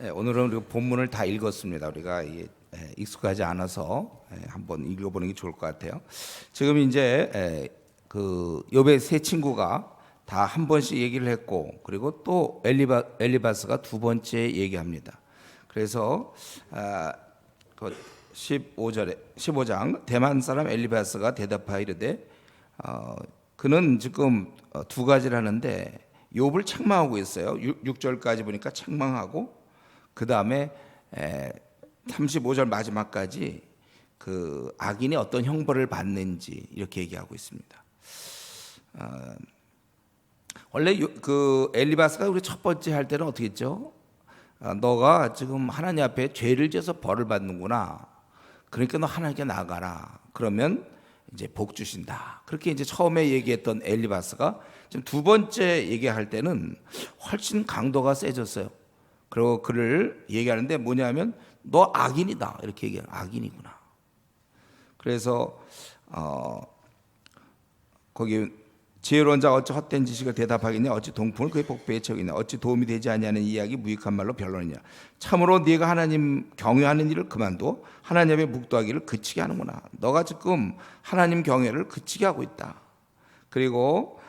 오늘은 우리가 본문을 다 읽었습니다. 우리가 이게 익숙하지 않아서 한번 읽어보는 게 좋을 것 같아요. 지금 이제 그 욥의 세 친구가 다 한 번씩 얘기를 했고, 그리고 또 엘리바스가 두 번째 얘기합니다. 그래서 그 15장 대만 사람 엘리바스가 대답하여 이르되 그는 지금 두 가지를 하는데 욥을 책망하고 있어요. 6절까지 보니까 책망하고, 그 다음에 35절 마지막까지 그 악인이 어떤 형벌을 받는지 이렇게 얘기하고 있습니다. 원래 그 엘리바스가 우리 첫 번째 할 때는 어떻게 했죠? 너가 지금 하나님 앞에 죄를 지어서 벌을 받는구나. 그러니까 너 하나님께 나가라. 그러면 이제 복 주신다. 그렇게 이제 처음에 얘기했던 엘리바스가 지금 두 번째 얘기할 때는 훨씬 강도가 세졌어요. 그리고 그를 얘기하는데 뭐냐면 너 악인이다 이렇게 얘기해요. 악인이구나. 그래서 거기 지혜로운 자가 어찌 헛된 지식을 대답하겠냐, 어찌 동풍을 그의 복배에 채우겠냐, 어찌 도움이 되지 아니하는 이야기 무익한 말로 변론이냐. 참으로 네가 하나님 경외하는 일을 그만두어 하나님 앞에 묵도하기를 그치게 하는구나. 너가 지금 하나님 경외를 그치게 하고 있다. 그리고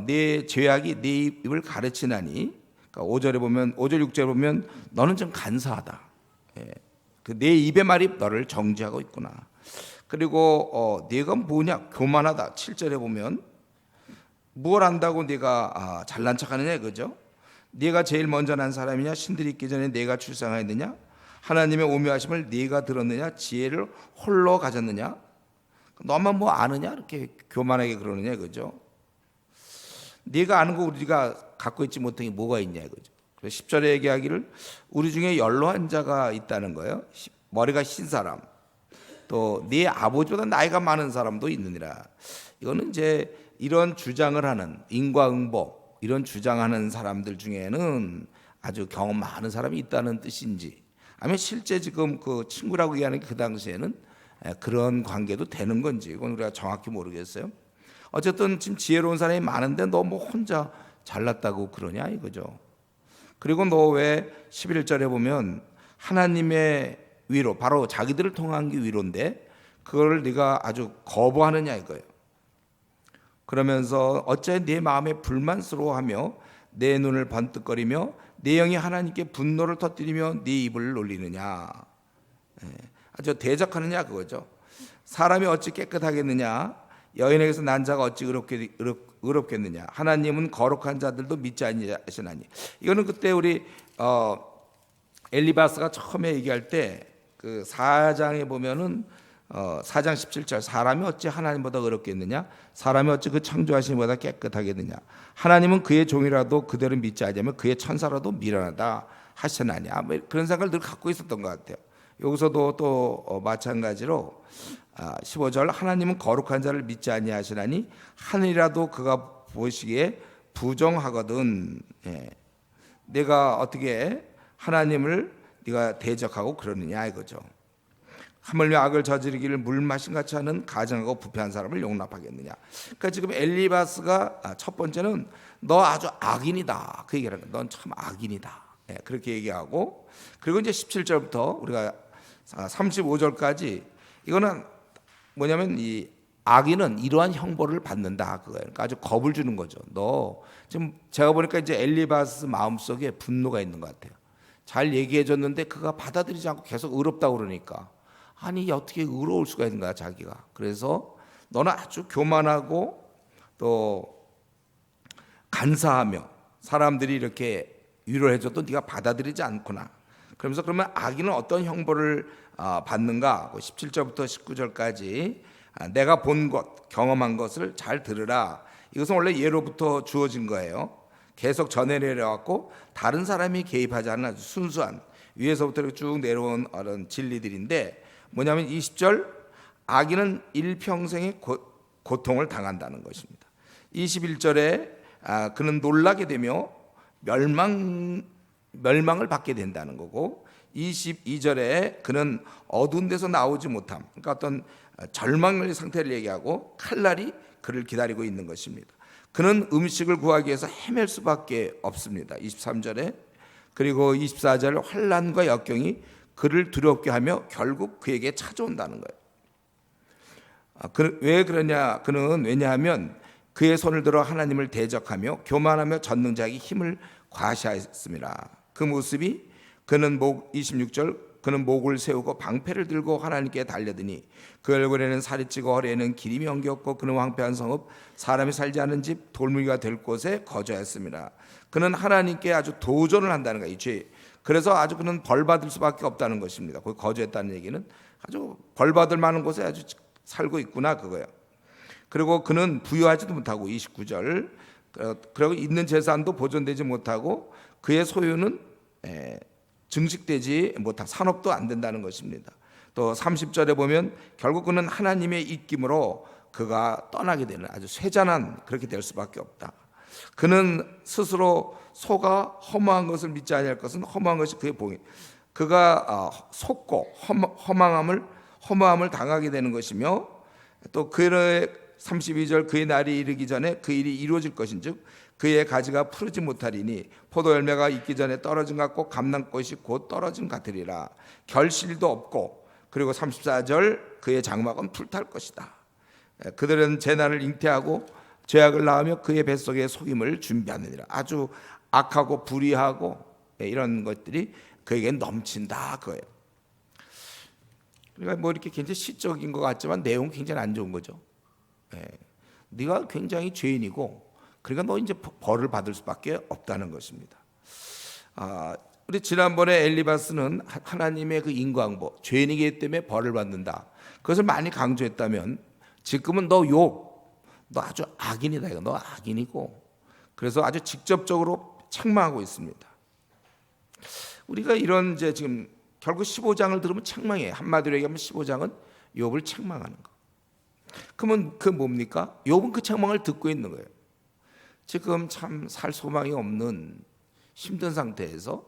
네 죄악이 네 입을 가르치나니, 그러니까 5절에 보면 5절 6절에 보면 너는 좀 간사하다. 그 내 입의 말이 너를 정죄하고 있구나. 그리고 네가 뭐냐 교만하다. 7절에 보면 뭘 안다고 네가 잘난 척하느냐 이거죠. 네가 제일 먼저 난 사람이냐, 신들이 있기 전에 네가 출생하였느냐, 하나님의 오묘하심을 네가 들었느냐, 지혜를 홀로 가졌느냐, 너만 뭐 아느냐 이렇게 교만하게 그러느냐 이거죠. 네가 아는 거 우리가 갖고 있지 못한 게 뭐가 있냐 이거죠. 그래서 10절에 얘기하기를 우리 중에 연로한 자가 있다는 거예요. 머리가 흰 사람, 또 네 아버지보다 나이가 많은 사람도 있느니라. 이거는 이제 이런 주장을 하는 인과응보 이런 주장하는 사람들 중에는 아주 경험 많은 사람이 있다는 뜻인지, 아니면 실제 지금 그 친구라고 얘기하는 게 그 당시에는 그런 관계도 되는 건지, 이건 우리가 정확히 모르겠어요. 어쨌든 지금 지혜로운 사람이 많은데 너 뭐 혼자 잘났다고 그러냐 이거죠. 그리고 너 왜 11절에 보면 하나님의 위로, 바로 자기들을 통한 게 위로인데 그걸 네가 아주 거부하느냐 이거예요. 그러면서 어찌 네 마음에 불만스러워하며 내 눈을 번뜩거리며 내 영이 하나님께 분노를 터뜨리며 네 입을 놀리느냐. 아주 대적하느냐 그거죠. 사람이 어찌 깨끗하겠느냐, 여인에게서 난 자가 어찌 의롭겠느냐, 하나님은 거룩한 자들도 믿지 아니하시나니. 이거는 그때 우리 엘리바스가 처음에 얘기할 때 그 4장에 보면은 4장 17절 사람이 어찌 하나님보다 의롭겠느냐, 사람이 어찌 그 창조하신 보다 깨끗하겠느냐, 하나님은 그의 종이라도 그대로 믿지 아니하면 그의 천사라도 미련하다 하시나냐. 그런 생각을 늘 갖고 있었던 것 같아요. 여기서도 또 마찬가지로 15절 하나님은 거룩한 자를 믿지 아니하시나니 하늘이라도 그가 보시기에 부정하거든. 내가 어떻게 하나님을 네가 대적하고 그러느냐 이거죠. 하물며 악을 저지르기를 물 마신 같이 하는 가증하고 부패한 사람을 용납하겠느냐. 그러니까 지금 엘리바스가 첫 번째는 너 아주 악인이다 그 얘기를 하는 거야. 넌 참 악인이다. 그렇게 얘기하고, 그리고 이제 17절부터 우리가 35절까지 이거는 뭐냐면 이 악인은 이러한 형벌을 받는다 그거예요. 그러니까 아주 겁을 주는 거죠. 너 지금 제가 보니까 이제 엘리바스 마음속에 분노가 있는 것 같아요. 잘 얘기해 줬는데 그가 받아들이지 않고 계속 의롭다고 그러니까, 아니 어떻게 의로울 수가 있는 거야 자기가. 그래서 너는 아주 교만하고 또 간사하며 사람들이 이렇게 위로해 줘도 네가 받아들이지 않구나. 그러면서 그러면 악인은 어떤 형벌을 받는가. 17절부터 19절까지 내가 본 것 경험한 것을 잘 들으라. 이것은 원래 예로부터 주어진 거예요. 계속 전해 내려왔고 다른 사람이 개입하지 않은 아주 순수한 위에서부터 쭉 내려온 어떤 진리들인데, 뭐냐면 20절 악인은 일평생의 고통을 당한다는 것입니다. 21절에 그는 놀라게 되며 멸망을 받게 된다는 거고, 22절에 그는 어두운 데서 나오지 못함, 그러니까 어떤 절망의 상태를 얘기하고 칼날이 그를 기다리고 있는 것입니다. 그는 음식을 구하기 위해서 헤맬 수밖에 없습니다. 23절에 그리고 24절 환난과 역경이 그를 두렵게 하며 결국 그에게 찾아온다는 거예요. 왜 그러냐? 그는 왜냐하면 그의 손을 들어 하나님을 대적하며 교만하며 전능자에게 힘을 과시하였습니다. 그 모습이 그는 26절 그는 목을 세우고 방패를 들고 하나님께 달려드니 그 얼굴에는 살이 찌고 허리에는 기름이 엉겼고 그는 황폐한 성읍 사람이 살지 않은 집 돌무리가 될 곳에 거주하였습니다. 그는 하나님께 아주 도전을 한다는 거예요. 그래서 아주 그는 벌받을 수밖에 없다는 것입니다. 거기 거주했다는 얘기는 아주 벌받을 만한 곳에 아주 살고 있구나 그거예요. 그리고 그는 부유하지도 못하고 29절 그리고 있는 재산도 보존되지 못하고 그의 소유는 증식되지 못하고 산업도 안 된다는 것입니다. 또 30절에 보면 결국 그는 하나님의 입김으로 그가 떠나게 되는 아주 쇠잔한 그렇게 될 수밖에 없다. 그는 스스로 속아 허무한 것을 믿지 아니할 것은 허무한 것이 그의 봉이 그가 속고 허무함을 당하게 되는 것이며 또 그의 32절 그의 날이 이르기 전에 그 일이 이루어질 것인즉 그의 가지가 푸르지 못하리니 포도 열매가 익기 전에 떨어진 것 같고 감람꽃이 곧 떨어진 같으리라. 결실도 없고 그리고 34절 그의 장막은 불탈 것이다. 그들은 재난을 잉태하고 죄악을 낳으며 그의 뱃속에 속임을 준비하느니라. 아주 악하고 불의하고 이런 것들이 그에게 넘친다 그거예요. 그러니까 뭐 이렇게 굉장히 시적인 것 같지만 내용은 굉장히 안 좋은 거죠. 네가 굉장히 죄인이고 그러니까 너 이제 벌을 받을 수밖에 없다는 것입니다. 우리 지난번에 엘리바스는 하나님의 그 인과응보, 죄인이기 때문에 벌을 받는다. 그것을 많이 강조했다면 지금은 너 아주 악인이다. 이거 너 악인이고 그래서 아주 직접적으로 책망하고 있습니다. 우리가 이런 이제 지금 결국 15장을 들으면 책망이에요. 한마디로 얘기하면 15장은 욥을 책망하는 거. 그러면 그 뭡니까? 욥은 그 책망을 듣고 있는 거예요. 지금 참 살 소망이 없는 힘든 상태에서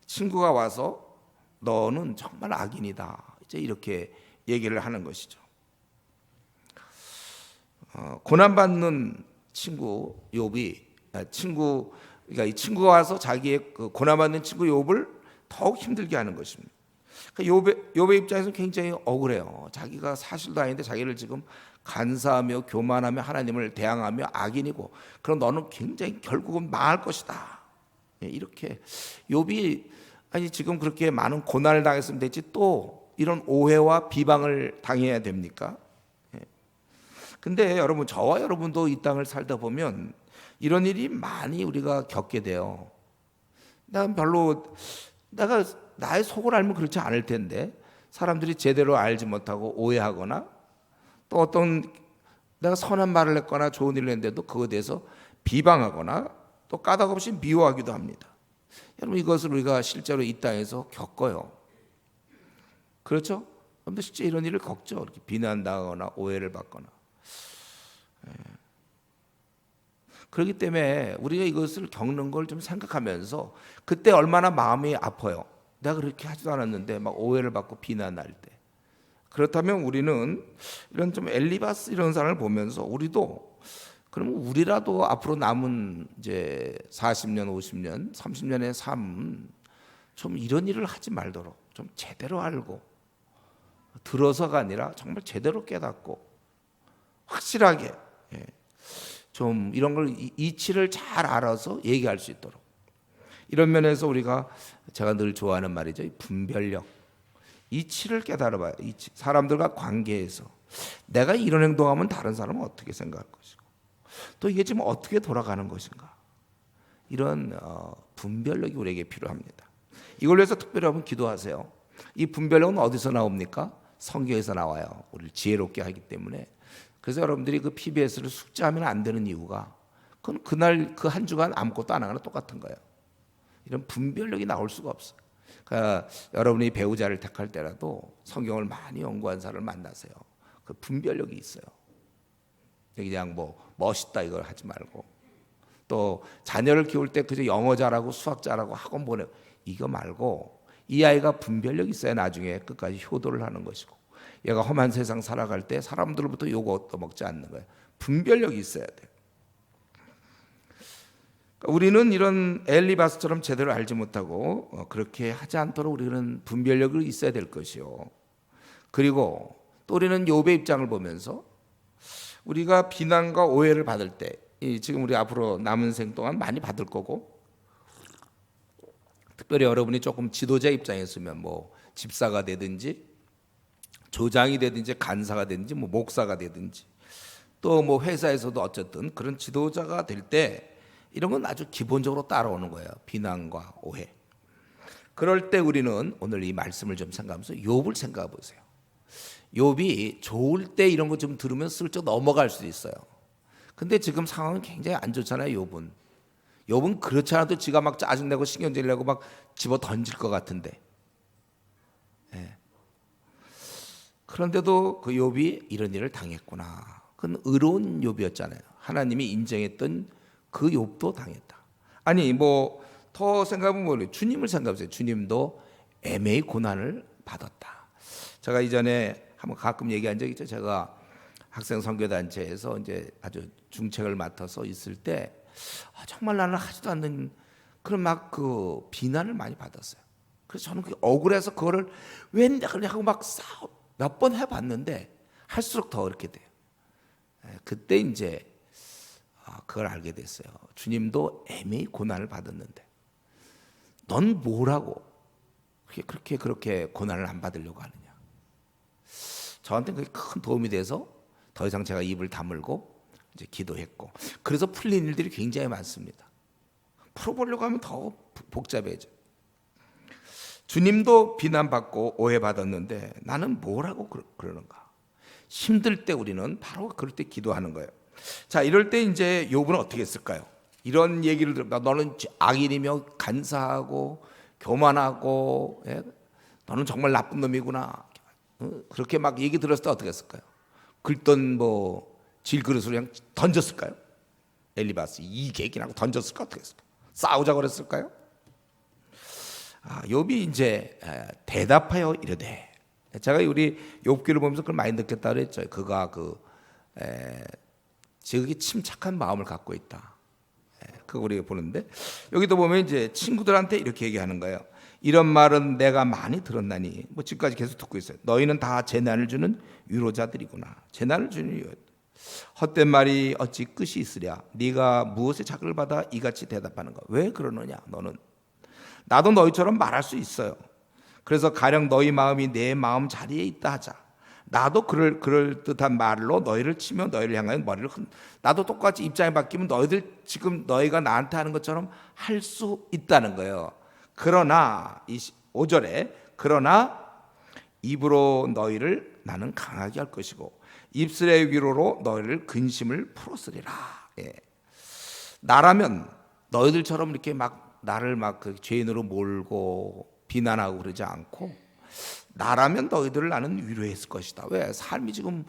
친구가 와서 너는 정말 악인이다. 이제 이렇게 얘기를 하는 것이죠. 고난받는 친구 욥이 그러니까 이 친구가 와서 자기의 그 고난받는 친구 욥을 더욱 힘들게 하는 것입니다. 그러니까 욥의 입장에서는 굉장히 억울해요. 자기가 사실도 아닌데 자기를 지금 간사하며 교만하며 하나님을 대항하며 악인이고 그럼 너는 굉장히 결국은 망할 것이다. 이렇게 욥이 아니 지금 그렇게 많은 고난을 당했으면 됐지 또 이런 오해와 비방을 당해야 됩니까? 근데 여러분 저와 여러분도 이 땅을 살다 보면 이런 일이 많이 우리가 겪게 돼요. 내가 나의 속을 알면 그렇지 않을 텐데 사람들이 제대로 알지 못하고 오해하거나 또 어떤 내가 선한 말을 했거나 좋은 일을 했는데도 그거에 대해서 비방하거나 또 까닭없이 미워하기도 합니다. 여러분 이것을 우리가 실제로 이 땅에서 겪어요. 그렇죠? 여러분들 실제 이런 일을 겪죠. 이렇게 비난당하거나 오해를 받거나. 그렇기 때문에 우리가 이것을 겪는 걸 좀 생각하면서 그때 얼마나 마음이 아파요. 내가 그렇게 하지도 않았는데 막 오해를 받고 비난할 때. 그렇다면 우리는 이런 좀 엘리바스 이런 사람을 보면서 우리도 그러면 우리라도 앞으로 남은 이제 40년, 50년, 30년의 삶 좀 이런 일을 하지 말도록 좀 제대로 알고 들어서가 아니라 정말 제대로 깨닫고 확실하게 좀 이런 걸 이치를 잘 알아서 얘기할 수 있도록 이런 면에서 우리가 제가 늘 좋아하는 말이죠. 분별력 이치를 깨달아봐요. 이치. 사람들과 관계에서 내가 이런 행동하면 다른 사람은 어떻게 생각할 것이고 또 이게 지금 어떻게 돌아가는 것인가 이런 분별력이 우리에게 필요합니다. 이걸 위해서 특별히 한번 기도하세요. 이 분별력은 어디서 나옵니까? 성경에서 나와요. 우리를 지혜롭게 하기 때문에. 그래서 여러분들이 그 PBS를 숙제하면 안 되는 이유가 그건 그날 그 한 주간 아무것도 안 하거나 똑같은 거예요. 이런 분별력이 나올 수가 없어요. 그러니까 여러분이 배우자를 택할 때라도 성경을 많이 연구한 사람을 만나세요. 그 분별력이 있어요. 그냥 뭐 멋있다 이걸 하지 말고 또 자녀를 키울 때 그저 영어 잘하고 수학 잘하고 학원 보내고 이거 말고 이 아이가 분별력이 있어야 나중에 끝까지 효도를 하는 것이고 얘가 험한 세상 살아갈 때 사람들로부터 욕 얻어먹지 않는 거예요. 분별력이 있어야 돼요. 우리는 이런 엘리바스처럼 제대로 알지 못하고 그렇게 하지 않도록 우리는 분별력이 있어야 될 것이요. 그리고 또 우리는 욥의 입장을 보면서 우리가 비난과 오해를 받을 때, 지금 우리 앞으로 남은 생 동안 많이 받을 거고, 특별히 여러분이 조금 지도자 입장에 있으면 뭐 집사가 되든지 조장이 되든지 간사가 되든지 뭐 목사가 되든지 또 뭐 회사에서도 어쨌든 그런 지도자가 될 때 이런 건 아주 기본적으로 따라오는 거예요. 비난과 오해. 그럴 때 우리는 오늘 이 말씀을 좀 생각하면서 욥을 생각해 보세요. 욥이 좋을 때 이런 거 좀 들으면 슬쩍 넘어갈 수도 있어요. 근데 지금 상황은 굉장히 안 좋잖아요. 욥은 그렇지 않아도 지가 막 짜증내고 신경질 내고 막 집어 던질 것 같은데. 예. 그런데도 그 욥이 이런 일을 당했구나. 그건 의로운 욥이었잖아요. 하나님이 인정했던 그 욥도 당했다. 아니 뭐 더 생각해보면 주님을 생각해보세요. 주님도 애매히 고난을 받았다. 제가 이전에 한번 가끔 얘기한 적이 있죠. 제가 학생 선교단체에서 이제 아주 중책을 맡아서 있을 때 정말 나는 하지도 않는 그런 막 그 비난을 많이 받았어요. 그래서 저는 그게 억울해서 그거를 왜 내가 그러냐고 막 몇 번 해봤는데 할수록 더 그렇게 돼요. 그때 이제 그걸 알게 됐어요. 주님도 애매히 고난을 받았는데 넌 뭐라고 그렇게 고난을 안 받으려고 하느냐. 저한테는 그게 큰 도움이 돼서 더 이상 제가 입을 다물고 이제 기도했고, 그래서 풀린 일들이 굉장히 많습니다. 풀어보려고 하면 더 복잡해져. 주님도 비난받고 오해받았는데 나는 뭐라고 그러는가. 힘들 때 우리는 바로 그럴 때 기도하는 거예요. 자, 이럴 때 이제 욥은 어떻게 했을까요? 이런 얘기를 들으면 너는 악인이며 간사하고 교만하고, 너는 정말 나쁜 놈이구나. 그렇게 막 얘기 들었을 때 어떻게 했을까요? 긁던 뭐 질그릇을 그냥 던졌을까요? 엘리바스 이 계기라고 던졌을까? 어떻게 했을까? 싸우자고 그랬을까요? 욥이 이제 대답하여 이르되, 제가 우리 욥기를 보면서 그걸 많이 느꼈다 그랬죠. 그가 지극히 침착한 마음을 갖고 있다. 그거 우리가 보는데 여기도 보면 이제 친구들한테 이렇게 얘기하는 거예요. 이런 말은 내가 많이 들었나니, 뭐 지금까지 계속 듣고 있어요. 너희는 다 재난을 주는 위로자들이구나. 재난을 주는 위로. 헛된 말이 어찌 끝이 있으랴. 네가 무엇에 자극을 받아 이같이 대답하는가. 왜 그러느냐. 너는 나도 너희처럼 말할 수 있어요. 그래서 가령 너희 마음이 내 마음 자리에 있다 하자. 나도 그럴 듯한 말로 너희를 치며 너희를 향하여 머리를 나도 똑같이 입장이 바뀌면 너희들 지금 너희가 나한테 하는 것처럼 할 수 있다는 거예요. 그러나 5절에 그러나 입으로 너희를 나는 강하게 할 것이고 입술의 위로로 너희를 근심을 풀었으리라. 나라면 너희들처럼 이렇게 막 나를 막 그 죄인으로 몰고 비난하고 그러지 않고, 나라면 너희들을 나는 위로했을 것이다. 왜? 삶이 지금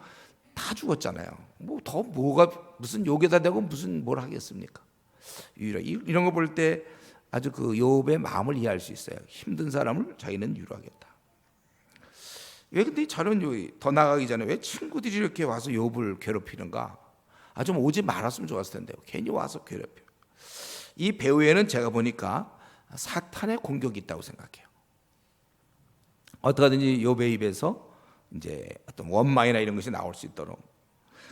다 죽었잖아요. 뭐 더 뭐가 무슨 욕에다 대고 무슨 뭘 하겠습니까? 위로 이런 거 볼 때 아주 그 욥의 마음을 이해할 수 있어요. 힘든 사람을 자기는 위로하겠다. 왜 근데 저는 더 나가기 전에 왜 친구들이 이렇게 와서 욥을 괴롭히는가? 좀 오지 말았으면 좋았을 텐데요. 괜히 와서 괴롭혀. 이 배후에는 제가 보니까 사탄의 공격이 있다고 생각해요. 어떻게든지 욥의 입에서 이제 어떤 원망이나 이런 것이 나올 수 있도록.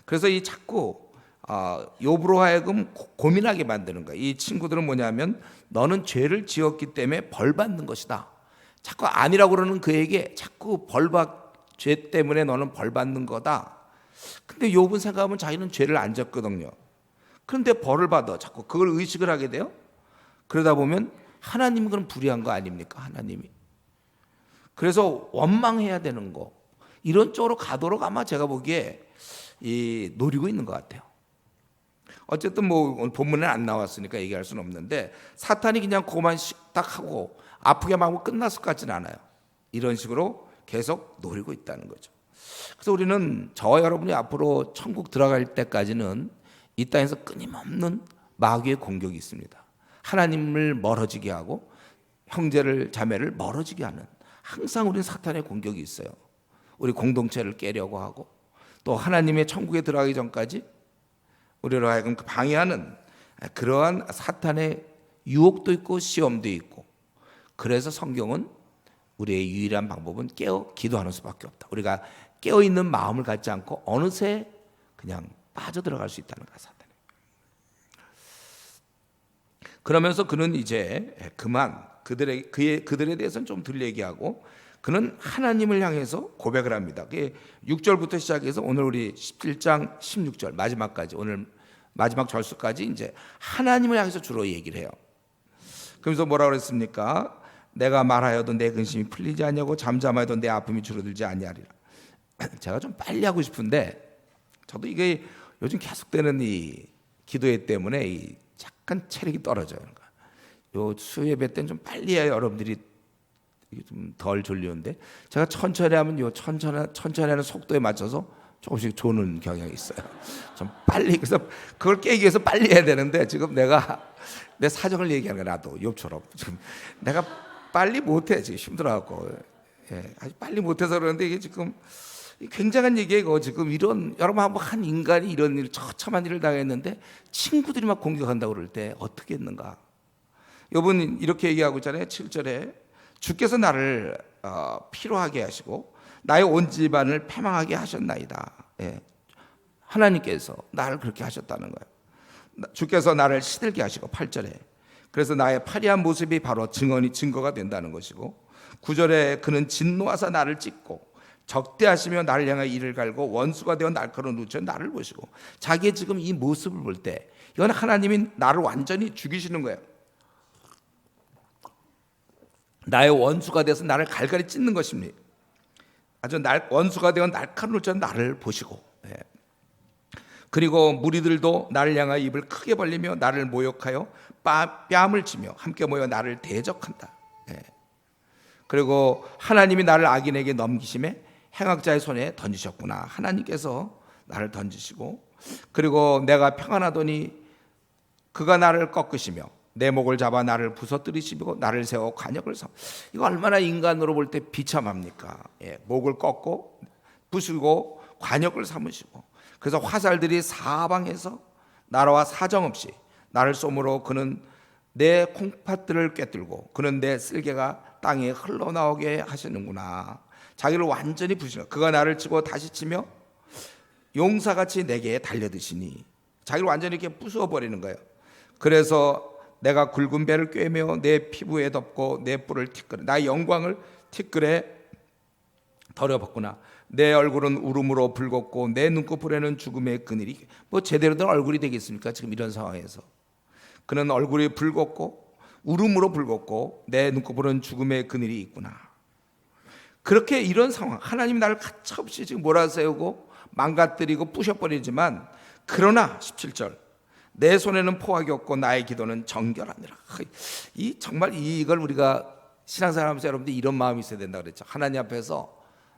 그래서 이 자꾸 욥으로 하여금 고민하게 만드는 거예요. 이 친구들은 뭐냐면 너는 죄를 지었기 때문에 벌 받는 것이다. 자꾸 아니라고 그러는 그에게 자꾸 죄 때문에 너는 벌 받는 거다. 근데 욥은 생각하면 자기는 죄를 안 졌거든요. 그런데 벌을 받아. 자꾸 그걸 의식을 하게 돼요. 그러다 보면 하나님은 그럼 불의한 거 아닙니까? 하나님이. 그래서 원망해야 되는 거. 이런 쪽으로 가도록 아마 제가 보기에 노리고 있는 것 같아요. 어쨌든 뭐 오늘 본문에 안 나왔으니까 얘기할 수는 없는데 사탄이 그냥 그만 딱 하고 아프게 막고 끝났을 것 같지는 않아요. 이런 식으로 계속 노리고 있다는 거죠. 그래서 우리는 저와 여러분이 앞으로 천국 들어갈 때까지는 이 땅에서 끊임없는 마귀의 공격이 있습니다. 하나님을 멀어지게 하고 형제를 자매를 멀어지게 하는, 항상 우리는 사탄의 공격이 있어요. 우리 공동체를 깨려고 하고 또 하나님의 천국에 들어가기 전까지 우리로 하여금 방해하는 그러한 사탄의 유혹도 있고 시험도 있고, 그래서 성경은 우리의 유일한 방법은 깨어 기도하는 수밖에 없다. 우리가 깨어 있는 마음을 갖지 않고 어느새 그냥 빠져들어갈 수 있다는 거야, 사탄이. 그러면서 그는 이제 그만 그들에 대해서는 좀 덜 얘기하고, 그는 하나님을 향해서 고백을 합니다. 그게 6절부터 시작해서 오늘 우리 17장 16절 마지막까지, 오늘 마지막 절수까지 이제 하나님을 향해서 주로 얘기를 해요. 그러면서 뭐라고 그랬습니까? 내가 말하여도 내 근심이 풀리지 않냐고, 잠잠하여도 내 아픔이 줄어들지 아니하리라. 제가 좀 빨리 하고 싶은데, 저도 이게 요즘 계속되는 이 기도회 때문에 이 약간 체력이 떨어져요. 그러니까 요 수예배 때는 좀 빨리 해야 여러분들이 좀 덜 졸리는데, 제가 천천히 하면 요 천천히 하는 속도에 맞춰서 조금씩 조는 경향이 있어요. 좀 빨리, 그래서 그걸 깨기 위해서 빨리 해야 되는데, 지금 내가 내 사정을 얘기하는 거야. 나도 욥처럼 지금 내가 빨리 못해, 지금 힘들어갖고. 아주 빨리 못해서 그러는데, 이게 지금 굉장한 얘기예요. 지금 이런, 여러분 한번 한 인간이 이런 일, 처참한 일을 당했는데 친구들이 막 공격한다고 그럴 때 어떻게 했는가. 욥은 이렇게 얘기하고 있잖아요. 7절에 주께서 나를 피로하게 하시고 나의 온 집안을 패망하게 하셨나이다. 하나님께서 나를 그렇게 하셨다는 거예요. 주께서 나를 시들게 하시고, 8절에 그래서 나의 파리한 모습이 바로 증거가 된다는 것이고, 9절에 그는 진노하사 나를 찢고 적대하시며 나를 향하여 이를 갈고 원수가 되어 날카로운 눈으로 나를 보시고, 자기의 지금 이 모습을 볼 때 이건 하나님이 나를 완전히 죽이시는 거예요. 나의 원수가 돼서 나를 갈갈이 찢는 것입니다. 아주 원수가 되어 날카로운 눈으로 나를 보시고, 그리고 무리들도 나를 향하여 입을 크게 벌리며 나를 모욕하여 뺨을 치며 함께 모여 나를 대적한다. 그리고 하나님이 나를 악인에게 넘기심에 행악자의 손에 던지셨구나. 하나님께서 나를 던지시고, 그리고 내가 평안하더니 그가 나를 꺾으시며 내 목을 잡아 나를 부서뜨리시고 나를 세워 관역을 삼. 이거 얼마나 인간으로 볼 때 비참합니까? 목을 꺾고 부수고 관역을 삼으시고, 그래서 화살들이 사방에서 나라와 사정없이 나를 쏘므로 그는 내 콩팥들을 꿰뚫고 그는 내 쓸개가 땅에 흘러나오게 하시는구나. 자기를 완전히 부시는, 그가 나를 치고 다시 치며 용사같이 내게 달려드시니, 자기를 완전히 이렇게 부숴버리는 거예요. 그래서 내가 굵은 배를 꿰며 내 피부에 덮고 내 뿔을 티끌에, 나의 영광을 티끌에 덜어봤구나. 내 얼굴은 울음으로 붉었고 내 눈꺼풀에는 죽음의 그늘이. 뭐 제대로 된 얼굴이 되겠습니까? 지금 이런 상황에서 그는 얼굴이 붉었고 울음으로 붉었고 내 눈꺼풀은 죽음의 그늘이 있구나. 그렇게 이런 상황, 하나님이 나를 가차없이 지금 몰아세우고 망가뜨리고 부셔버리지만, 그러나 17절 내 손에는 포악이 없고 나의 기도는 정결하니라. 이 정말 이걸 우리가 신앙생활하면서 여러분들 이런 마음이 있어야 된다 그랬죠. 하나님 앞에서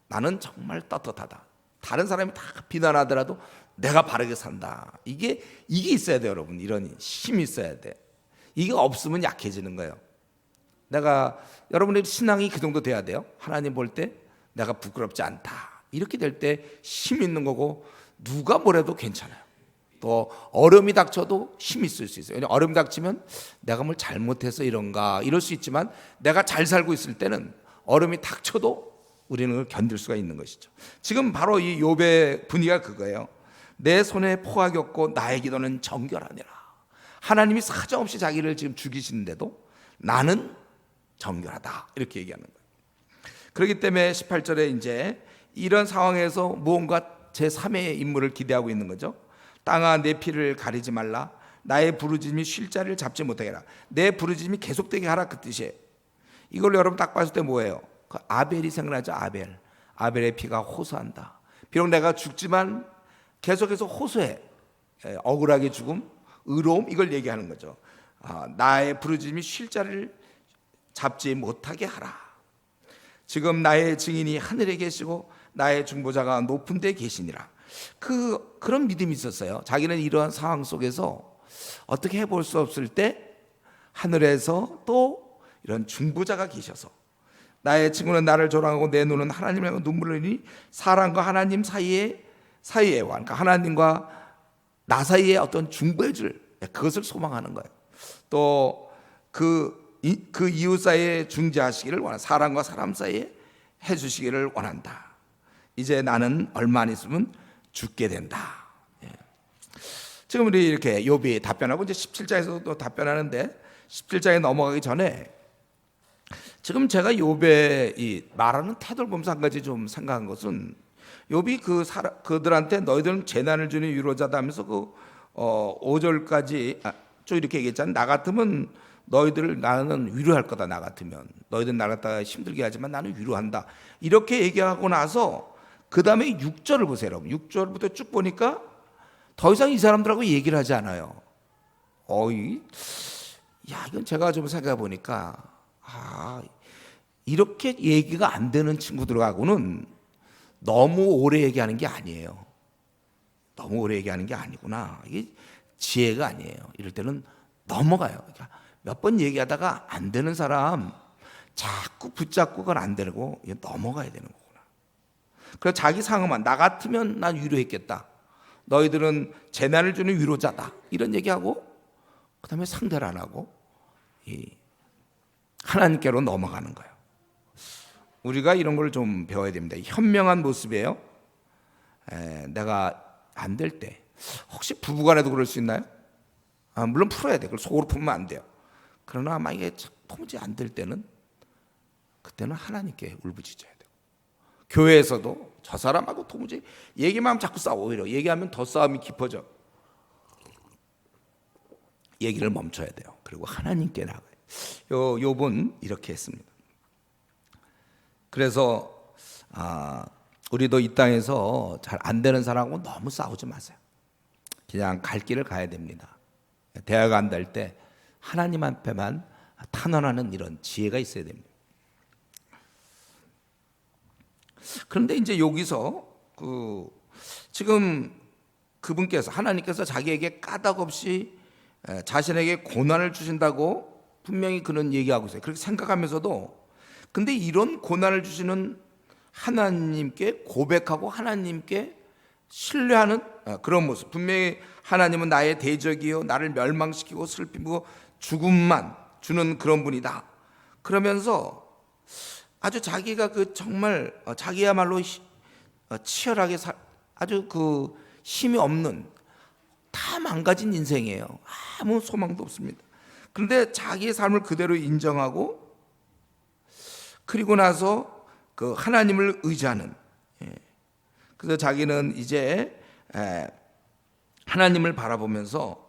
나는 정말 떳떳하다. 다른 사람이 다 비난하더라도 내가 바르게 산다. 이게 있어야 돼요, 여러분. 이런 힘이 있어야 돼. 이게 없으면 약해지는 거예요. 여러분의 신앙이 그 정도 돼야 돼요. 하나님 볼 때 내가 부끄럽지 않다. 이렇게 될 때 힘 있는 거고, 누가 뭐래도 괜찮아요. 또 어려움이 닥쳐도 힘이 있을 수 있어요. 왜냐하면 어려움이 닥치면 내가 뭘 잘못해서 이런가 이럴 수 있지만, 내가 잘 살고 있을 때는 어려움이 닥쳐도 우리는 그걸 견딜 수가 있는 것이죠. 지금 바로 이 욥의 분위기가 그거예요. 내 손에 포악이 없고 나의 기도는 정결하니라. 하나님이 사정없이 자기를 지금 죽이시는데도 나는 정결하다, 이렇게 얘기하는 거예요. 그렇기 때문에 18절에 이제 이런 상황에서 무언가 제3의 인물을 기대하고 있는 거죠. 땅아 내 피를 가리지 말라. 나의 부르짖음이 쉴 자리를 잡지 못하게 하라. 내 부르짖음이 계속되게 하라, 그 뜻이에요. 이걸 여러분 딱 봤을 때 뭐예요? 그 아벨이 생각나죠. 아벨의 피가 호소한다. 비록 내가 죽지만 계속해서 호소해. 억울하게 죽음, 의로움, 이걸 얘기하는 거죠. 나의 부르짖음이 쉴 자리를 잡지 못하게 하라. 지금 나의 증인이 하늘에 계시고 나의 중보자가 높은 데 계시니라. 그런 믿음이 있었어요. 자기는 이러한 상황 속에서 어떻게 해볼 수 없을 때 하늘에서 또 이런 중보자가 계셔서, 나의 친구는 나를 조롱하고 내 눈은 하나님을 향해 눈물을 흘리니 사람과 하나님 사이에 그러니까 하나님과 나 사이에 어떤 중보해줄 그것을 소망하는 거예요. 또 그 이웃 사이에 중재하시기를 원한다. 사람과 사람 사이에 해주시기를 원한다. 이제 나는 얼마 안 있으면 죽게 된다. 지금 우리 이렇게 욥이 답변하고 이제 17장에서도 답변하는데 17장에 넘어가기 전에 지금 제가 욥의 이 말하는 태도를 보면서 한 가지 좀 생각한 것은 욥이 그들한테 너희들은 재난을 주는 위로자다 하면서 5절까지 좀 이렇게 얘기했잖아요. 나 같으면 너희들을 나는 위로할 거다. 나 같으면 너희들 나 갖다가 힘들게 하지만 나는 위로한다. 이렇게 얘기하고 나서 그 다음에 6절을 보세요. 여러분 6절부터 쭉 보니까 더 이상 이 사람들하고 얘기를 하지 않아요. 이건 제가 좀 생각해 보니까 이렇게 얘기가 안 되는 친구들하고는 너무 오래 얘기하는 게 아니에요. 너무 오래 얘기하는 게 아니구나. 이게 지혜가 아니에요. 이럴 때는 넘어가요. 그러니까 몇 번 얘기하다가 안 되는 사람 자꾸 붙잡고 그건 안 되고 넘어가야 되는 거구나. 그래서 자기 상황만 나 같으면 난 위로했겠다. 너희들은 재난을 주는 위로자다. 이런 얘기하고 그 다음에 상대를 안 하고 하나님께로 넘어가는 거예요. 우리가 이런 걸 좀 배워야 됩니다. 현명한 모습이에요. 내가 안 될 때 혹시 부부간에도 그럴 수 있나요? 물론 풀어야 돼. 그걸 속으로 풀면 안 돼요. 그러나 만약에 도무지 안 될 때는 그때는 하나님께 울부짖어야 돼요. 교회에서도 저 사람하고 도무지 얘기만 하면 자꾸 싸워. 오히려 얘기하면 더 싸움이 깊어져. 얘기를 멈춰야 돼요. 그리고 하나님께 나가요. 욥은 이렇게 했습니다. 그래서 우리도 이 땅에서 잘 안 되는 사람하고 너무 싸우지 마세요. 그냥 갈 길을 가야 됩니다. 대화가 안 될 때 하나님 앞에만 탄원하는 이런 지혜가 있어야 됩니다. 그런데 이제 여기서 지금 그분께서 하나님께서 자기에게 까닭 없이 자신에게 고난을 주신다고 분명히 그는 얘기하고 있어요. 그렇게 생각하면서도 근데 이런 고난을 주시는 하나님께 고백하고 하나님께 신뢰하는 그런 모습. 분명히 하나님은 나의 대적이요 나를 멸망시키고 슬피고 죽음만 주는 그런 분이다. 그러면서 아주 자기가 정말 자기야말로 치열하게 아주 힘이 없는 다 망가진 인생이에요. 아무 소망도 없습니다. 그런데 자기의 삶을 그대로 인정하고 그리고 나서 하나님을 의지하는. 그래서 자기는 이제 하나님을 바라보면서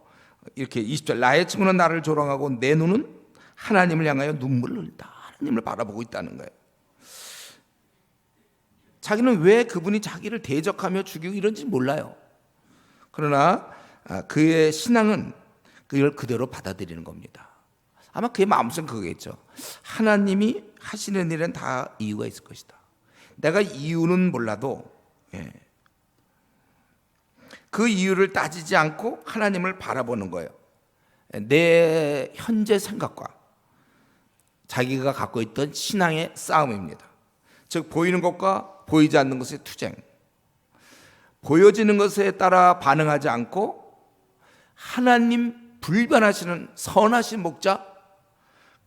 이렇게 20절 나의 친구는 나를 조롱하고 내 눈은 하나님을 향하여 눈물을 흘린다. 하나님을 바라보고 있다는 거예요. 자기는 왜 그분이 자기를 대적하며 죽이고 이런지 몰라요. 그러나 그의 신앙은 그걸 그대로 받아들이는 겁니다. 아마 그의 마음속은 그거겠죠. 하나님이 하시는 일은 다 이유가 있을 것이다. 내가 이유는 몰라도 그 이유를 따지지 않고 하나님을 바라보는 거예요. 내 현재 생각과 자기가 갖고 있던 신앙의 싸움입니다. 즉 보이는 것과 보이지 않는 것의 투쟁. 보여지는 것에 따라 반응하지 않고 하나님 불변하시는 선하신 목자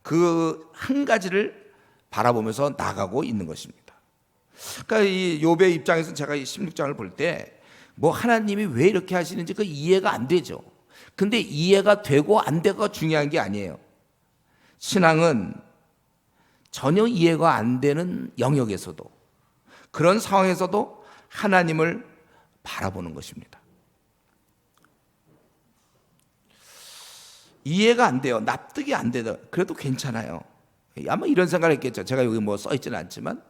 그 한 가지를 바라보면서 나가고 있는 것입니다. 그러니까 이 욥의 입장에서 제가 이 16장을 볼 때 하나님이 왜 이렇게 하시는지 그 이해가 안 되죠. 근데 이해가 되고 안 되고가 중요한 게 아니에요. 신앙은 전혀 이해가 안 되는 영역에서도 그런 상황에서도 하나님을 바라보는 것입니다. 이해가 안 돼요. 납득이 안 되더. 그래도 괜찮아요. 아마 이런 생각을 했겠죠. 제가 여기 써있지는 않지만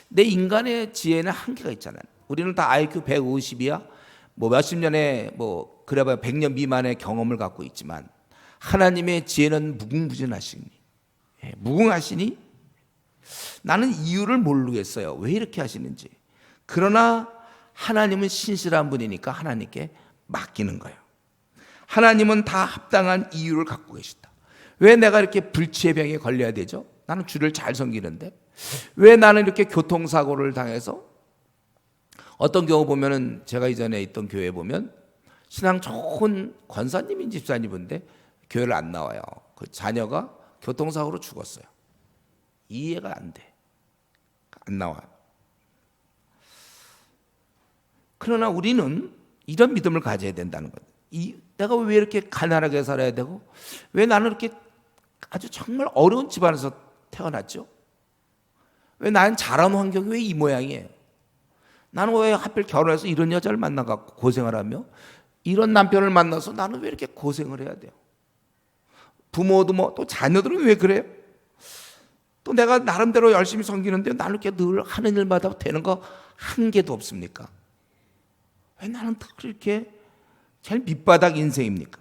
내 인간의 지혜는 한계가 있잖아요. 우리는 다 IQ 150이야. 몇십 년에 그래봐야 100년 미만의 경험을 갖고 있지만 하나님의 지혜는 무궁무진하시니 무궁하시니 나는 이유를 모르겠어요. 왜 이렇게 하시는지. 그러나 하나님은 신실한 분이니까 하나님께 맡기는 거예요. 하나님은 다 합당한 이유를 갖고 계시다. 왜 내가 이렇게 불치의 병에 걸려야 되죠? 나는 주를 잘 섬기는데 왜 나는 이렇게 교통사고를 당해서 어떤 경우 보면은 제가 이전에 있던 교회에 보면 신앙 좋은 권사님인 집사님인데 교회를 안 나와요. 그 자녀가 교통사고로 죽었어요. 이해가 안 돼. 안 나와요. 그러나 우리는 이런 믿음을 가져야 된다는 거예요. 내가 왜 이렇게 가난하게 살아야 되고, 왜 나는 이렇게 아주 정말 어려운 집안에서 태어났죠? 왜 나는 자란 환경이 왜 이 모양이에요? 나는 왜 하필 결혼해서 이런 여자를 만나갖고 고생을 하며, 이런 남편을 만나서 나는 왜 이렇게 고생을 해야 돼요? 부모도 또 자녀들은 왜 그래요? 또 내가 나름대로 열심히 섬기는데 나는 이렇게 늘 하는 일마다 되는 거 한 개도 없습니까? 왜 나는 그렇게 제일 밑바닥 인생입니까?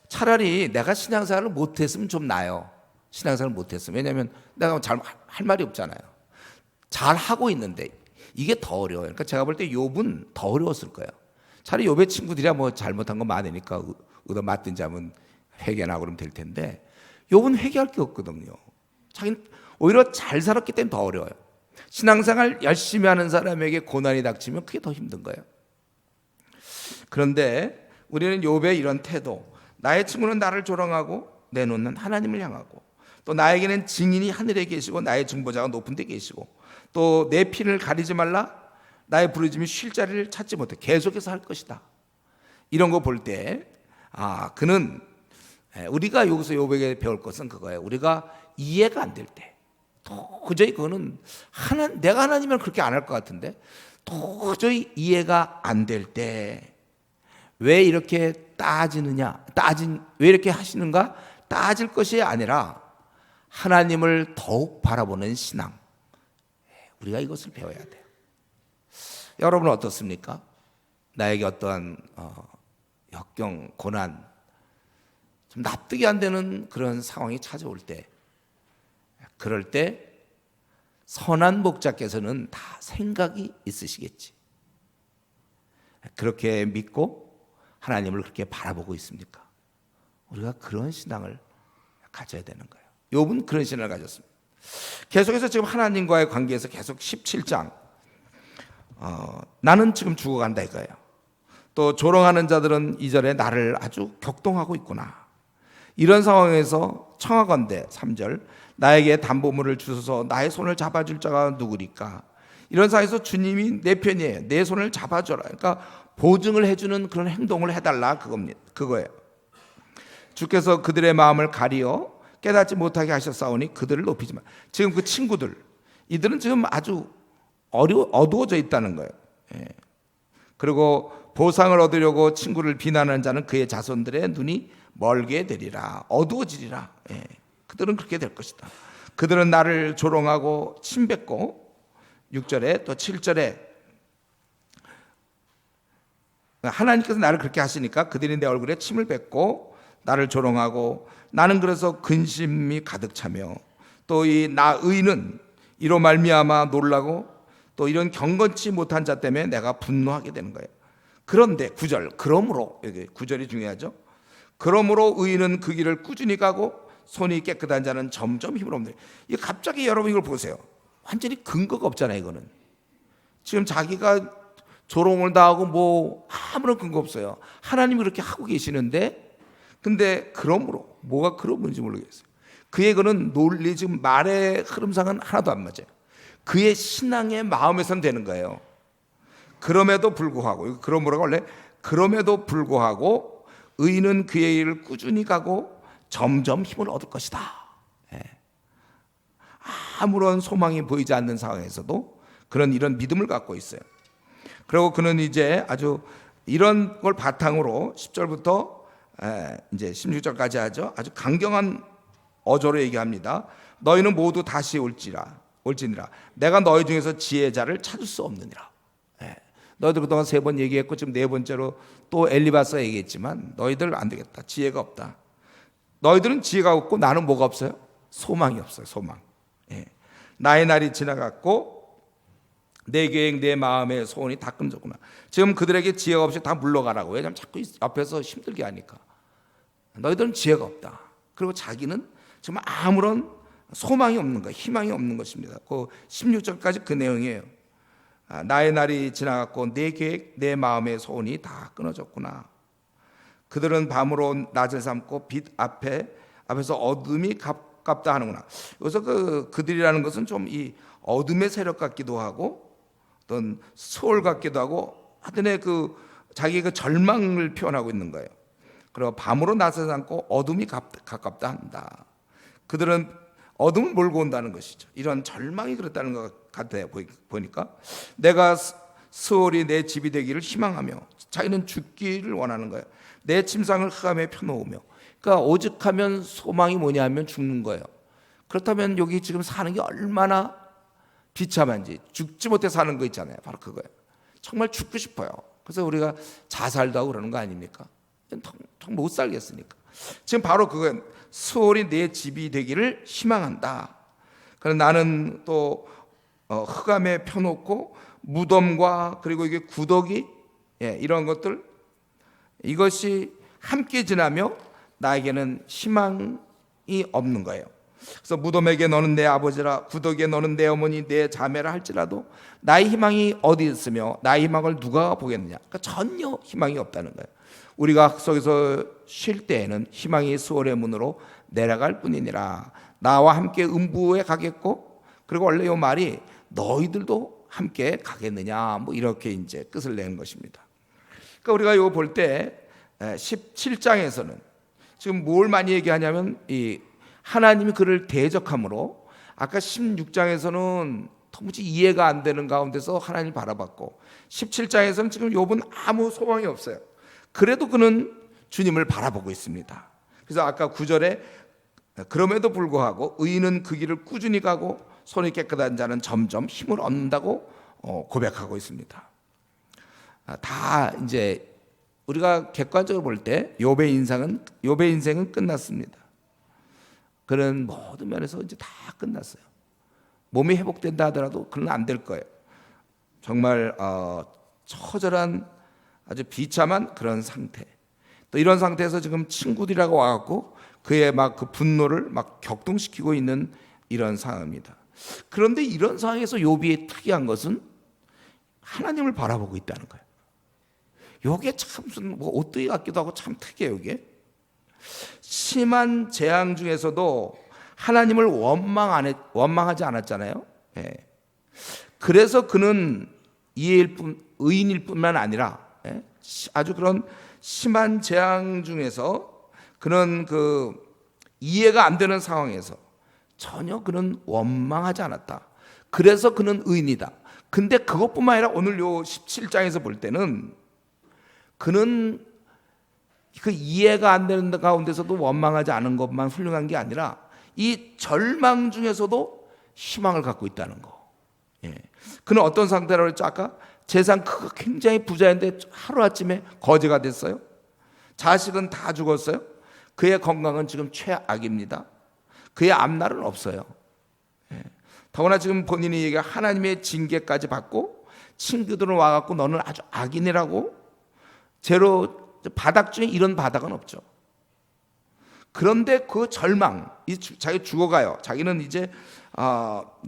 차라리 내가 신앙생활을 못했으면 좀 나아요. 신앙생활을 못했으면. 왜냐하면 내가 잘 할 말이 없잖아요. 잘 하고 있는데 이게 더 어려워요. 그러니까 제가 볼 때 욥은 더 어려웠을 거예요. 차라리 욥의 친구들이야 잘못한 거 많으니까 얻어 맞든지 하면 회개나 그러면 될 텐데, 욥은 회개할 게 없거든요. 자기는 오히려 잘 살았기 때문에 더 어려워요. 신앙생활 열심히 하는 사람에게 고난이 닥치면 그게 더 힘든 거예요. 그런데 우리는 욥의 이런 태도, 나의 친구는 나를 조롱하고 내놓는 하나님을 향하고, 또 나에게는 증인이 하늘에 계시고 나의 중보자가 높은 데 계시고, 또 내 피를 가리지 말라, 나의 부르짖음이 쉴 자리를 찾지 못해 계속해서 할 것이다. 이런 거 볼 때 그는, 우리가 여기서 욥에게 배울 것은 그거예요. 우리가 이해가 안 될 때, 도저히 그거는 내가 하나님이면 그렇게 안 할 것 같은데, 도저히 이해가 안 될 때 왜 이렇게 왜 이렇게 하시는가 따질 것이 아니라 하나님을 더욱 바라보는 신앙, 우리가 이것을 배워야 돼요. 여러분은 어떻습니까? 나에게 어떠한 역경, 고난, 좀 납득이 안 되는 그런 상황이 찾아올 때, 그럴 때 선한 목자께서는 다 생각이 있으시겠지. 그렇게 믿고 하나님을 그렇게 바라보고 있습니까? 우리가 그런 신앙을 가져야 되는 거예요. 욥은 그런 신앙을 가졌습니다. 계속해서 지금 하나님과의 관계에서 계속 17장 나는 지금 죽어간다 이거예요. 또 조롱하는 자들은 2절에 나를 아주 격동하고 있구나. 이런 상황에서 청하건대 3절 나에게 담보물을 주소서, 나의 손을 잡아줄 자가 누구리까? 이런 상황에서 주님이 내 편이에요. 내 손을 잡아줘라. 그러니까 보증을 해주는 그런 행동을 해달라, 그거예요. 주께서 그들의 마음을 가리어 깨닫지 못하게 하셨사오니 그들을 높이지 마. 지금 그 친구들, 이들은 지금 아주 어두워져 있다는 거예요. 그리고 보상을 얻으려고 친구를 비난하는 자는 그의 자손들의 눈이 멀게 되리라, 어두워지리라. 그들은 그렇게 될 것이다. 그들은 나를 조롱하고 침뱉고, 6절에 또 7절에 하나님께서 나를 그렇게 하시니까 그들이 내 얼굴에 침을 뱉고 나를 조롱하고, 나는 그래서 근심이 가득 차며, 또 이 나 의는 이로 말미암아 놀라고, 또 이런 경건치 못한 자 때문에 내가 분노하게 되는 거예요. 그런데 9절, 그러므로, 여기 9절이 중요하죠. 그러므로 의인은 그 길을 꾸준히 가고 손이 깨끗한 자는 점점 힘을 얻는다. 이 갑자기 여러분 이걸 보세요. 완전히 근거가 없잖아요. 이거는 지금 자기가 조롱을 당하고 아무런 근거 없어요. 하나님이 그렇게 하고 계시는데, 근데 그러므로, 뭐가 그러므로인지 모르겠어요. 그의 그는 논리, 지금 말의 흐름상은 하나도 안 맞아요. 그의 신앙의 마음에선 되는 거예요. 그럼에도 불구하고, 그러므로가 원래 그럼에도 불구하고 의인은 그의 일을 꾸준히 가고 점점 힘을 얻을 것이다. 아무런 소망이 보이지 않는 상황에서도 이런 믿음을 갖고 있어요. 그리고 그는 이제 아주 이런 걸 바탕으로 10절부터 이제 16절까지 하죠. 아주 강경한 어조로 얘기합니다. 너희는 모두 다시 올지니라. 내가 너희 중에서 지혜자를 찾을 수 없느니라. 너희들 그동안 3번 얘기했고 지금 4번째로 또 엘리바스가 얘기했지만, 너희들 안 되겠다. 지혜가 없다. 너희들은 지혜가 없고 나는 뭐가 없어요? 소망이 없어요. 소망. 나의 날이 지나갔고 내 계획, 내 마음의 소원이 다 끊어졌구나. 지금 그들에게 지혜가 없이 다 물러가라고. 왜냐하면 자꾸 앞에서 힘들게 하니까. 너희들은 지혜가 없다. 그리고 자기는 정말 아무런 소망이 없는 거, 희망이 없는 것입니다. 그 16절까지 그 내용이에요. 나의 날이 지나갔고 내 계획, 내 마음의 소원이 다 끊어졌구나. 그들은 밤으로 낮을 삼고 빛 앞에서 어둠이 가깝다 하는구나. 여기서 그들이라는 것은 좀 이 어둠의 세력 같기도 하고 어떤 소울 같기도 하고 하여튼에 자기의 그 절망을 표현하고 있는 거예요. 그리고 밤으로 낮을 삼고 어둠이 가깝다 한다. 그들은 어둠을 몰고 온다는 것이죠. 이런 절망이 그렇다는 것 같아요. 보니까 내가 스올이 내 집이 되기를 희망하며, 자기는 죽기를 원하는 거예요. 내 침상을 흑암에 펴놓으며. 그러니까 오직하면 소망이 뭐냐면 죽는 거예요. 그렇다면 여기 지금 사는 게 얼마나 비참한지, 죽지 못해 사는 거 있잖아요. 바로 그거예요. 정말 죽고 싶어요. 그래서 우리가 자살도 하고 그러는 거 아닙니까? 못 살겠으니까. 지금 바로 그거예요. 스올이 내 집이 되기를 희망한다. 그래서 나는 또 흑암에 펴놓고 무덤과 그리고 이게 구더기, 이런 것들, 이것이 함께 지나며 나에게는 희망이 없는 거예요. 그래서 무덤에게 너는 내 아버지라, 구더기에 너는 내 어머니, 내 자매라 할지라도 나의 희망이 어디 있으며 나의 희망을 누가 보겠느냐. 그러니까 전혀 희망이 없다는 거예요. 우리가 속에서 쉴 때에는 희망이 스올의 문으로 내려갈 뿐이니라. 나와 함께 음부에 가겠고, 그리고 원래 이 말이 너희들도 함께 가겠느냐, 뭐 이렇게 이제 끝을 내는 것입니다. 그러니까 우리가 이거 볼 때 17장에서는 지금 뭘 많이 얘기하냐면 이 하나님이 그를 대적함으로, 아까 16장에서는 도무지 이해가 안 되는 가운데서 하나님을 바라봤고, 17장에서는 지금 욥은 아무 소망이 없어요. 그래도 그는 주님을 바라보고 있습니다. 그래서 아까 9절에 그럼에도 불구하고 의인은 그 길을 꾸준히 가고 손이 깨끗한 자는 점점 힘을 얻는다고 고백하고 있습니다. 다 이제 우리가 객관적으로 볼 때 욥의 인생은 끝났습니다. 그런 모든 면에서 이제 다 끝났어요. 몸이 회복된다 하더라도 그는 안 될 거예요. 정말 처절한 아주 비참한 그런 상태. 또 이런 상태에서 지금 친구들이라고 와갖고 그의 막 그 분노를 막 격동시키고 있는 이런 상황입니다. 그런데 이런 상황에서 욥이 특이한 것은 하나님을 바라보고 있다는 거예요. 이게 참 무슨 뭐 오뚜기 같기도 하고 참 특이해요. 이게 심한 재앙 중에서도 하나님을 원망하지 않았잖아요. 그래서 그는 의인일 뿐만 아니라 아주 그런 심한 재앙 중에서 그는 이해가 안 되는 상황에서 전혀 그는 원망하지 않았다. 그래서 그는 의인이다. 근데 그것뿐만 아니라 오늘 요 17장에서 볼 때는 그는 그 이해가 안 되는 가운데서도 원망하지 않은 것만 훌륭한 게 아니라 이 절망 중에서도 희망을 갖고 있다는 거. 그는 어떤 상태라고 했죠? 아까 재산 굉장히 부자인데 하루아침에 거지가 됐어요. 자식은 다 죽었어요. 그의 건강은 지금 최악입니다. 그의 앞날은 없어요. 더구나 지금 본인이 얘기한 하나님의 징계까지 받고 친구들은 와갖고 너는 아주 악인이라고, 제로 바닥 중에 이런 바닥은 없죠. 그런데 그 절망, 자기 죽어가요. 자기는 이제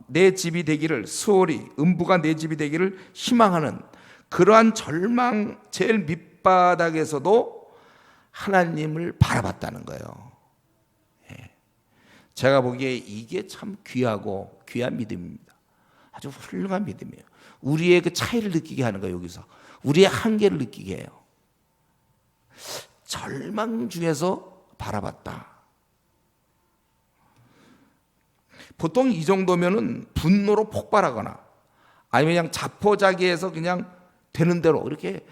내 집이 되기를, 스올이 음부가 내 집이 되기를 희망하는 그러한 절망, 제일 밑바닥에서도 하나님을 바라봤다는 거예요. 제가 보기에 이게 참 귀하고 귀한 믿음입니다. 아주 훌륭한 믿음이에요. 우리의 그 차이를 느끼게 하는 거예요. 여기서 우리의 한계를 느끼게 해요. 절망 중에서 바라봤다. 보통 이 정도면은 분노로 폭발하거나 아니면 그냥 자포자기해서 그냥 되는 대로 이렇게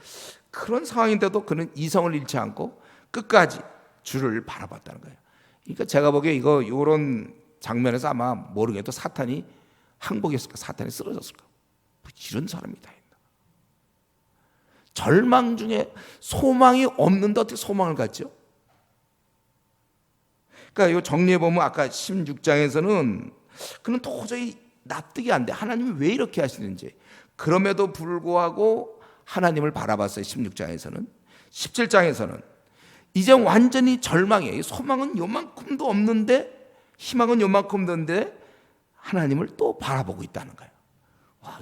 그런 상황인데도 그는 이성을 잃지 않고 끝까지 주를 바라봤다는 거예요. 그러니까 제가 보기에 이런 장면에서 아마 모르게도 사탄이 항복했을까, 사탄이 쓰러졌을까, 뭐 이런 사람이 다 있나. 절망 중에 소망이 없는데 어떻게 소망을 갖죠? 그러니까 이 정리해 보면 아까 16장에서는 그는 도저히 납득이 안 돼. 하나님이 왜 이렇게 하시는지. 그럼에도 불구하고 하나님을 바라봤어요. 16장에서는. 17장에서는 이제 완전히 절망이에요. 소망은 요만큼도 없는데, 희망은 요만큼도 없는데 하나님을 또 바라보고 있다는 거예요.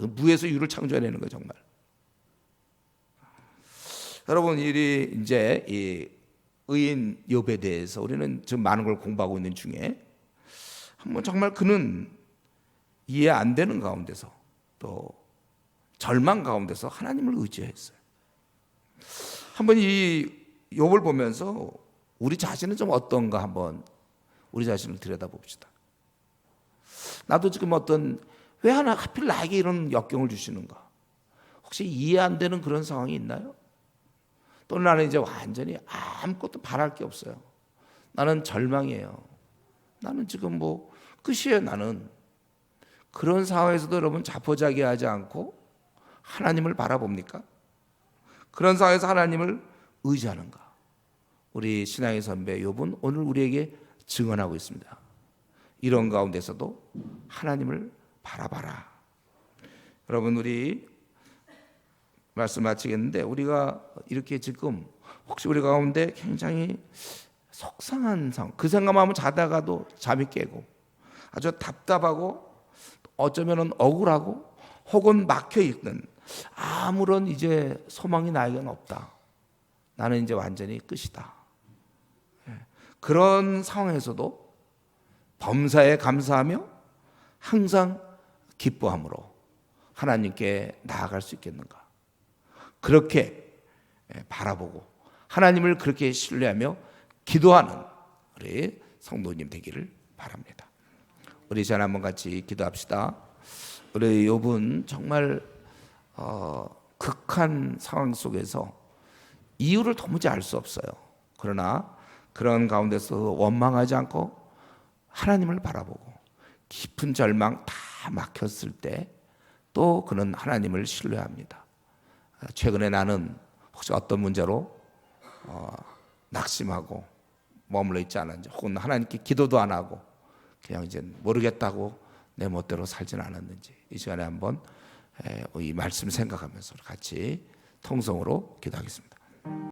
무에서 유를 창조해내는 거예요, 정말. 여러분, 이 이제 이 의인 욥에 대해서 우리는 지금 많은 걸 공부하고 있는 중에 한번 정말 그는 이해 안 되는 가운데서 또 절망 가운데서 하나님을 의지했어요. 한번 이 욥을 보면서 우리 자신은 좀 어떤가 한번 우리 자신을 들여다봅시다. 나도 지금 왜 하필 나에게 이런 역경을 주시는가? 혹시 이해 안 되는 그런 상황이 있나요? 또는 나는 이제 완전히 아무것도 바랄 게 없어요. 나는 절망이에요. 나는 지금 끝이에요. 나는 그런 상황에서도 여러분 자포자기하지 않고 하나님을 바라봅니까? 그런 상황에서 하나님을 의지하는가? 우리 신앙의 선배 욥은 오늘 우리에게 증언하고 있습니다. 이런 가운데서도 하나님을 바라봐라. 여러분, 우리 말씀 마치겠는데 우리가 이렇게 지금 혹시 우리 가운데 굉장히 속상한 상황, 그 생각만 하면 자다가도 잠이 깨고 아주 답답하고 어쩌면 억울하고 혹은 막혀있는 아무런 이제 소망이 나에게는 없다. 나는 이제 완전히 끝이다. 그런 상황에서도 범사에 감사하며 항상 기뻐함으로 하나님께 나아갈 수 있겠는가? 그렇게 바라보고 하나님을 그렇게 신뢰하며 기도하는 우리 성도님 되기를 바랍니다. 우리 전 한번 같이 기도합시다. 우리 욥은 정말 극한 상황 속에서 이유를 도무지 알 수 없어요. 그러나 그런 가운데서 원망하지 않고 하나님을 바라보고 깊은 절망 다 막혔을 때 또 그는 하나님을 신뢰합니다. 최근에 나는 혹시 어떤 문제로 낙심하고 머물러 있지 않았는지, 혹은 하나님께 기도도 안 하고 그냥 이제 모르겠다고 내 멋대로 살지는 않았는지, 이 시간에 한번 이 말씀 생각하면서 같이 통성으로 기도하겠습니다.